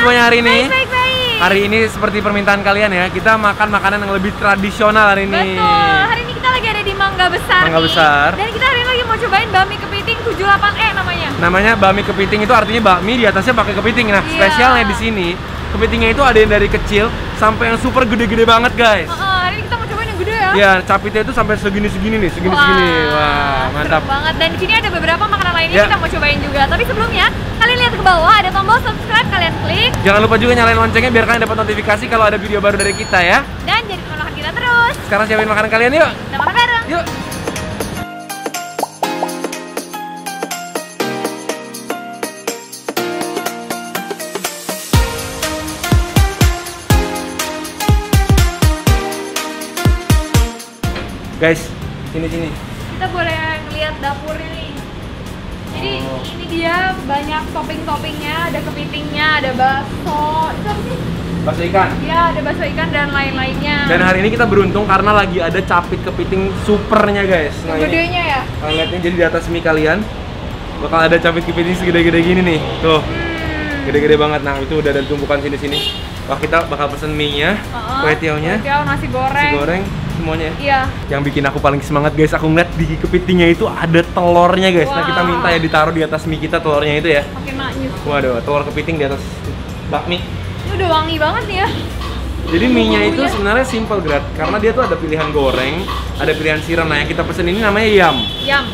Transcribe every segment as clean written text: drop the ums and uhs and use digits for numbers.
semuanya hari ini? Baik. Hari ini seperti permintaan kalian ya, kita makan makanan yang lebih tradisional hari ini. Betul, hari ini kita lagi ada di Mangga Besar. Mangga Besar. Dan kita hari ini lagi mau cobain bakmi kepiting 78E namanya. Namanya bakmi kepiting, itu artinya bakmi di atasnya pakai kepiting. Nah, spesialnya di sini, kepitingnya itu ada yang dari kecil sampai yang super gede-gede banget, guys. Hari ini kita mau cobain yang gede ya. Ya, capitnya itu sampai segini-segini nih, segini-segini. Wah, mantap banget. Dan di sini ada beberapa makanan lainnya ya. Kita mau cobain juga. Tapi sebelumnya, kalian lihat ke bawah ada tombol subscribe, kalian klik. Jangan lupa juga nyalain loncengnya biar kalian dapat notifikasi kalau ada video baru dari kita ya. Dan jadi teman makan kita terus. Sekarang siapin makanan kalian yuk. Kita makan bareng. Yuk. Guys, sini. Kita boleh ngeliat dapurnya nih. Jadi ini dia banyak topping-toppingnya, ada kepitingnya, ada bakso. Itu apa sih? Bakso ikan. Iya, ada bakso ikan dan lain-lainnya. Dan hari ini kita beruntung karena lagi ada capit kepiting supernya, guys. Nah, gedenya ya. Kalian lihat nih, jadi di atas mie kalian bakal ada capit kepiting segede-gede gini nih. Tuh. Gede-gede banget. Nah, itu udah ada tumpukan sini-sini. Wah, kita bakal pesen mie-nya, kue tiaonya, nasi goreng, semuanya. Iya. Yang bikin aku paling semangat, guys, aku ngeliat di kepitingnya itu ada telurnya, guys. Nah, kita minta ya ditaruh di atas mie kita telurnya itu ya. Pakai maknyus. Waduh, telur kepiting di atas bakmi. Ini udah wangi banget nih ya. Jadi mie-nya itu sebenarnya simple, Grat, karena dia tuh ada pilihan goreng, ada pilihan siram. Nah, yang kita pesen ini namanya yam.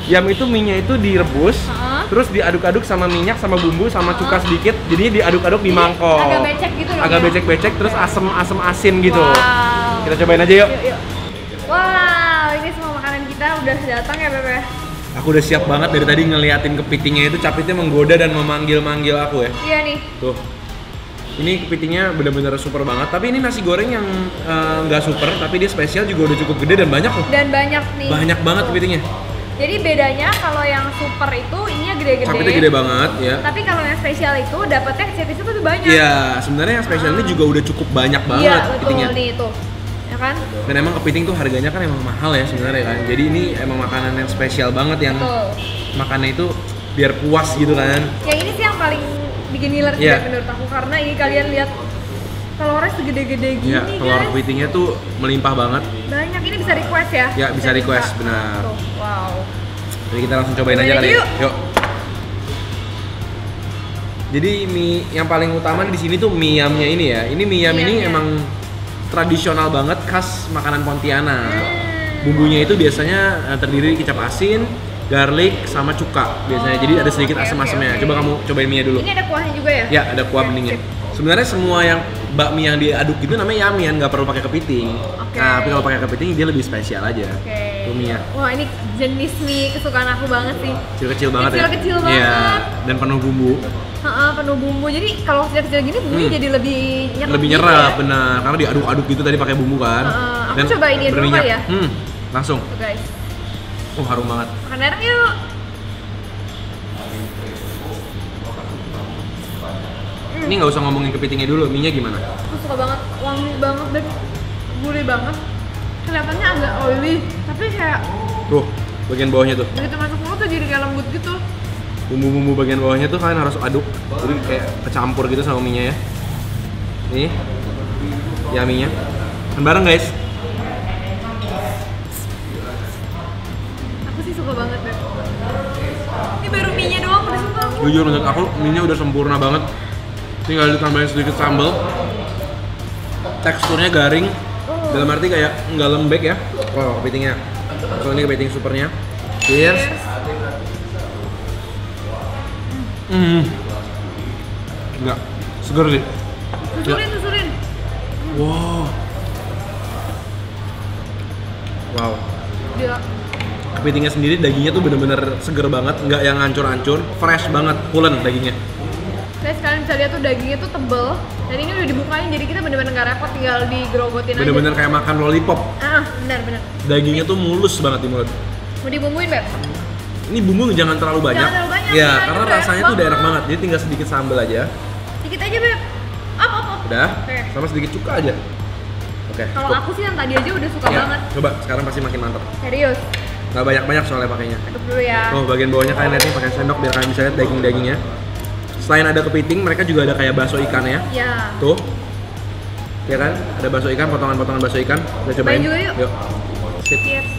Yam itu mie-nya itu direbus, terus diaduk-aduk sama minyak, sama bumbu, sama cuka sedikit. Jadinya diaduk-aduk di mangkok. Agak becek gitu dong. Agak becek-becek, terus asem asin gitu. Wow. Kita cobain aja yuk. Wow, ini semua makanan kita udah datang ya, Beb. Aku udah siap banget dari tadi ngeliatin kepitingnya itu, capitnya menggoda dan memanggil-manggil aku ya. Iya nih. Tuh. Ini kepitingnya bener-bener super banget, tapi ini nasi goreng yang nggak super, tapi dia spesial juga udah cukup gede dan banyak loh. Dan banyak nih. Banyak banget kepitingnya. Jadi bedanya kalau yang super itu ininya gede-gede. Capitnya gede banget ya. Tapi kalau yang spesial itu dapatnya kecil-kecil tuh lebih banyak. Iya, sebenarnya yang spesial ini juga udah cukup banyak banget kepitingnya. Iya, betul nih itu. Ya kan? Dan emang kepiting tuh harganya kan emang mahal ya sebenarnya kan. Jadi ini emang makanan yang spesial banget yang makannya itu biar puas gitu kan. Yang ini sih yang paling bikin ngiler sih menurut aku, karena ini kalian lihat telurnya segede-gede gini, ya, telur kepitingnya tuh melimpah banget. Banyak, ini bisa request ya? Ya, bisa request, benar. Tuh, wow. Jadi kita langsung cobain aja kali. Yuk. Jadi mie yang paling utama di sini tuh mie yamnya ini ya. Ini mie yam ini emang tradisional banget, khas makanan Pontianak. Bumbunya itu biasanya terdiri dari kecap asin, garlic sama cuka biasanya. Jadi ada sedikit asam-asamnya. Coba kamu cobain mie-nya dulu. Ini ada kuahnya juga ya? Ya, ada kuah beningnya. Sebenarnya semua yang bakmi yang diaduk gitu namanya yamian, nggak perlu pakai kepiting. Nah, tapi kalau pakai kepiting dia lebih spesial aja. Tuh mie-nya. Wah, ini jenis mie kesukaan aku banget sih. Kecil-kecil banget ya. Kecil-kecil banget. Iya, dan penuh bumbu. Penuh bumbu. Jadi kalau kecil-kecil gini bumbunya jadi lebih nyerap. Lebih nyerap, benar. Karena diaduk-aduk gitu tadi pakai bumbu kan. Aku coba ini dulu kali ya. Langsung. Tuh, guys. Harum banget. Makan bareng yuk. Ini nggak usah ngomongin kepitingnya dulu, mie-nya gimana? Aku suka banget, wangi banget dan gurih banget. Kelihatannya agak oily, tapi kayak tuh bagian bawahnya tuh. begitu masuk mulut tuh jadi kayak lembut gitu. Bumbu-bumbu bagian bawahnya tuh kalian harus aduk, jadi kayak kecampur gitu sama mie-nya ya. Nih, yaminya. Makan bareng guys. Aku sih suka banget deh. Ini baru mie-nya doang udah suka aku. Jujur menurut aku mie-nya udah sempurna banget. Tinggal ditambahin sedikit sambal. Teksturnya garing. Dalam arti kayak nggak lembek ya. Oh, kepitingnya. So ini kepiting supernya. Cheers. Enggak, seger sih. Susurin. Wow. Gila. Kepitingnya sendiri dagingnya tuh bener-bener seger banget, nggak yang hancur-hancur, fresh banget, pulen dagingnya. Guys, kalian bisa lihat tuh dagingnya tuh tebel. Dan ini udah dibukain, jadi kita bener-bener nggak repot, tinggal digerogotin aja. Bener-bener kayak makan lollipop. Bener. Dagingnya tuh mulus banget di mulut. Mau dibumbuin, Beb? Ini bumbu jangan terlalu banyak. Jangan terlalu banyak. Ya, karena rasanya tuh udah enak banget. Jadi tinggal sedikit sambal aja. Dikit aja, Beb. Up. Udah. Sama sedikit cuka aja. Oke. Kalau aku sih yang tadi aja udah suka banget. Coba, sekarang pasti makin mantap. Serius. Nggak banyak-banyak soalnya pakainya. Aduk dulu ya. Oh, bagian bawahnya kalian lihat nih pakai sendok biar kalian bisa lihat daging-dagingnya. Selain ada kepiting, mereka juga ada kayak bakso ikannya. Ya. Tuh. Ya kan? Ada bakso ikan, potongan-potongan bakso ikan. Kita cobain. Cobain juga yuk. Yuk. Sip. Cheers.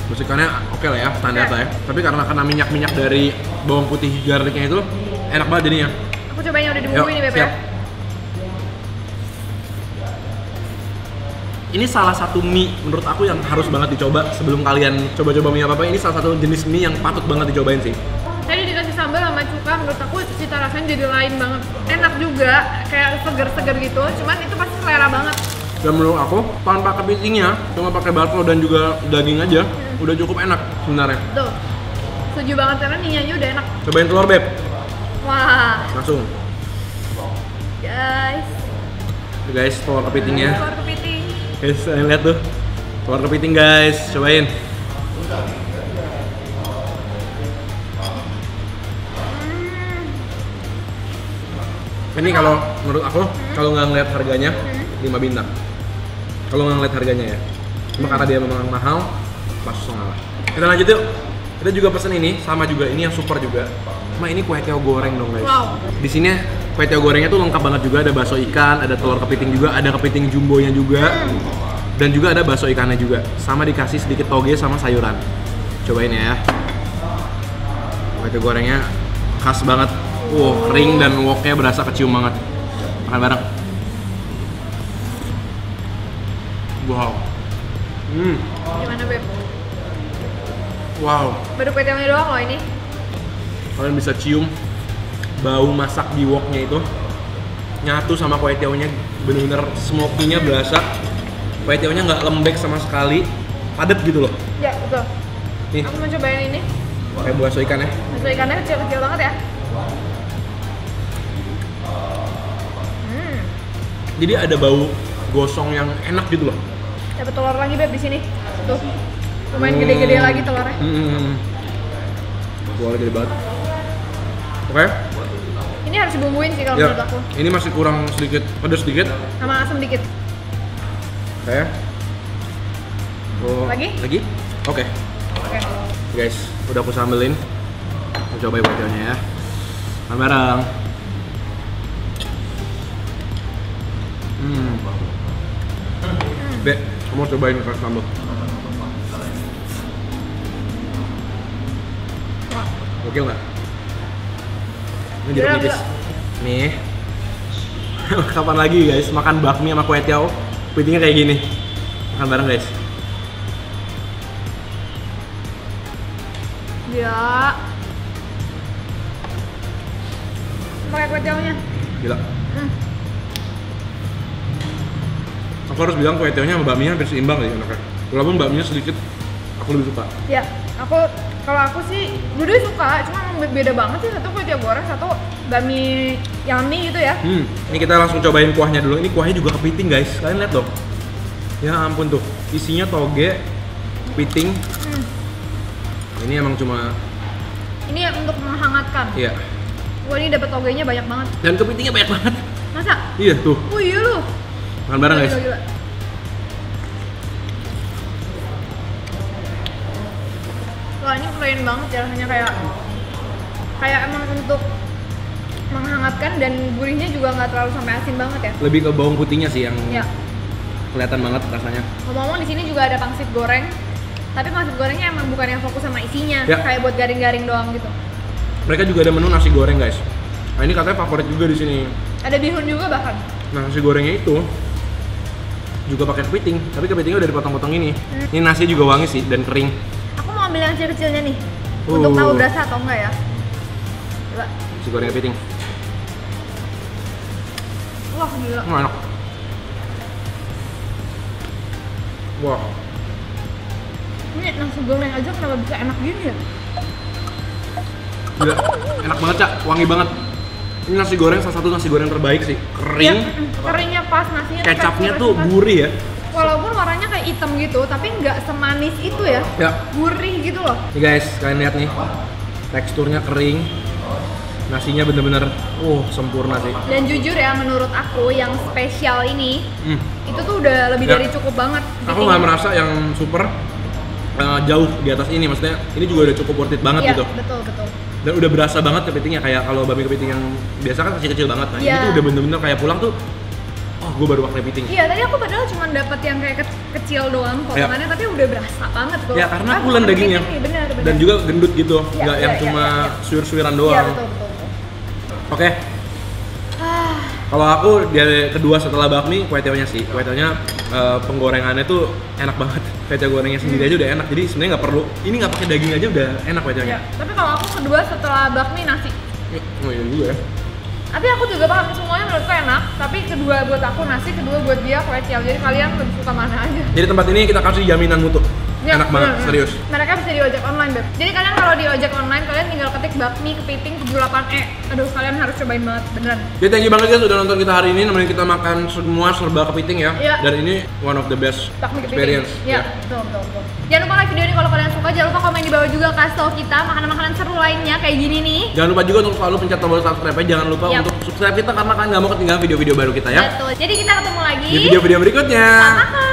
Bakso ikannya oke lah ya, standar lah ya. Tapi karena minyak-minyak dari bawang putih garlicnya itu enak banget jadinya. Aku cobain yang udah dibumbuin nih, Beb ya. siap. Ini salah satu mie menurut aku yang harus banget dicoba sebelum kalian coba-coba mie apa-apa. Ini salah satu jenis mie yang patut banget dicobain sih. Tadi dikasih sambal sama cuka, menurut aku cita rasanya jadi lain banget. Enak juga, kayak seger-seger gitu. Cuman itu pasti selera banget. Dan menurut aku tanpa kepitingnya, cuma pakai bakso dan juga daging aja, udah cukup enak sebenarnya. Tuh, setuju banget karena mie-nya udah enak. Cobain telur beb, Wah, langsung. guys. Tuh guys, telur kepitingnya. Telur kepiting. Guys, kalian lihat tuh, telur kepiting guys, cobain. Ini kalau menurut aku, kalau nggak ngeliat harganya, 5 bintang. Kalau nggak ngeliat harganya ya, cuma karena dia memang mahal, langsung lah. Kita lanjut yuk. Kita juga pesen ini, sama juga ini yang super juga. Cuma ini kue tiaw goreng dong guys. Wow. Di sini kue tiaw gorengnya tuh lengkap banget juga, ada bakso ikan, ada telur kepiting juga, ada kepiting jumbonya juga, dan juga ada bakso ikannya juga. Sama dikasih sedikit toge sama sayuran. Cobain ya. Kue tiaw gorengnya khas banget. Kering dan woknya berasa kecium banget. Makan bareng. Wow. Gimana, Beb? Wow. Baru kue tiawnya doang loh ini. Kalian bisa cium bau masak di woknya itu nyatu sama kue tiawnya, bener-bener smoky-nya berasa. Kue tiawnya nggak lembek sama sekali, padat gitu loh. Ya, betul. Nih, Aku mau cobain ini. kayak bakso ikan ya. Bakso ikannya kecil-kecil banget ya. Jadi ada bau gosong yang enak gitu loh. Dapat telur lagi, Beb, di sini. Tuh. Lumayan gede-gede lagi telurnya. Telurnya gede banget. Oke. Ini harus dibumbuin sih kalau Ya, menurut aku. ini masih kurang sedikit, pedas sedikit. Sama asam dikit. Oke. Lagi? Lagi? Oke. Oke. Guys, udah aku sambelin. Aku coba bacanya ya. Makan bareng. Be, kamu cobain kasih sambal. Wah. Gokil nggak? Ini jeruk Gila, nipis. gila. Nih. Kapan lagi guys makan bakmi sama kue tiaw? Kepitingnya kayak gini. Makan bareng guys. Ya. Pakai kue tiawnya. Gila. Aku harus bilang kue tiawnya sama bakminya hampir seimbang deh anaknya. Walaupun bakminya sedikit aku lebih suka. Ya, kalau aku sih dua-duanya suka, cuma emang beda banget sih, satu kue tiaw goreng, satu bakmi yummy gitu ya. Ini kita langsung cobain kuahnya dulu. Ini kuahnya juga kepiting guys. Kalian lihat dong. Ya ampun tuh. Isinya toge, kepiting. Ini emang cuma. Ini untuk menghangatkan. Iya. Wah, ini dapat togenya banyak banget. Dan kepitingnya banyak banget. Masa? Iya tuh. Oh iya lu. Makan bareng guys. Gila. Wah, ini plain banget ya, rasanya kayak emang untuk menghangatkan, dan gurihnya juga nggak terlalu sampai asin banget ya. Lebih ke bawang putihnya sih yang Ya. kelihatan banget rasanya. Ngomong-ngomong, di sini juga ada pangsit goreng. Tapi pangsit gorengnya emang bukan yang fokus sama isinya, Ya. kayak buat garing-garing doang gitu. Mereka juga ada menu nasi goreng guys. Nah ini katanya favorit juga di sini. Ada bihun juga bahkan. Nah nasi gorengnya itu juga pakai kepiting, tapi kepitingnya udah dipotong-potong ini. Ini nasi juga wangi sih dan kering. Aku mau ambil yang kecil-kecilnya nih, untuk tahu berasa atau enggak ya. Coba. Nasi goreng kepiting. Wah, gila. Enak. Wah. Ini nasi goreng aja kenapa bisa enak gini ya? Gila, enak banget Cak, wangi banget. Ini nasi goreng salah satu nasi goreng terbaik sih. Kering, Keringnya pas, nasinya kecapnya teksturnya tuh pas. gurih ya. Walaupun warnanya kayak hitam gitu, tapi nggak semanis itu ya. Ya. Gurih gitu loh. Nih guys, kalian lihat nih. Teksturnya kering. Nasinya bener-bener sempurna sih. Dan jujur ya, menurut aku yang spesial ini itu tuh udah lebih Ya. dari cukup banget. Aku nggak merasa yang super. jauh di atas ini, maksudnya ini juga udah cukup worth it banget Iya, gitu. betul. Dan udah berasa banget kepitingnya, kayak kalau bakmi kepiting yang biasa kan kecil-kecil banget, nah ini Iya. tuh udah bener-bener kayak pulang tuh, oh gue baru makan kepiting. Iya, tadi aku padahal cuma dapet yang kayak kecil doang potongannya, tapi udah berasa banget tuh. Ya karena Ah, pulen bukan dagingnya, kepiting nih, bener. dan juga gendut gitu, Iya, nggak yang iya, cuma iya. suir-suiran Iya, doang. betul. Oke, Ah, kalau aku dari kedua setelah bakmi, kue tiaonya sih. Kue tiaonya penggorengannya tuh enak banget. Kue tiaw gorengnya sendiri aja udah enak. Jadi sebenarnya nggak perlu, ini nggak pakai daging aja udah enak kue tiaonya. iya. Tapi kalau aku kedua setelah bakmi nasi. Oh iya juga ya. Tapi aku juga paham semuanya menurutku enak. Tapi kedua buat aku nasi, kedua buat dia kue tiaw. Jadi kalian lebih suka mana aja? Jadi tempat ini kita kasih jaminan mutu. Ya, Enak banget, bener. serius. Mereka bisa di ojek online, Beb. Jadi kalian kalau di ojek online, kalian tinggal ketik bakmi kepiting 78E. Aduh, kalian harus cobain banget, beneran. Jadi thank you banget guys udah nonton kita hari ini, nemenin kita makan semua serba kepiting ya. Iya. Dan ini one of the best Bakmi kepiting. experience. Iya, betul. Jangan lupa like video ini kalau kalian suka. Jangan lupa komen di bawah juga, kasih tau kita makanan-makanan seru lainnya kayak gini nih. Jangan lupa juga untuk selalu pencet tombol subscribe-nya. Jangan lupa Yap. untuk subscribe kita karena kalian nggak mau ketinggalan video-video baru kita ya. Betul. Jadi kita ketemu lagi Di video-video berikutnya. Selamat makan.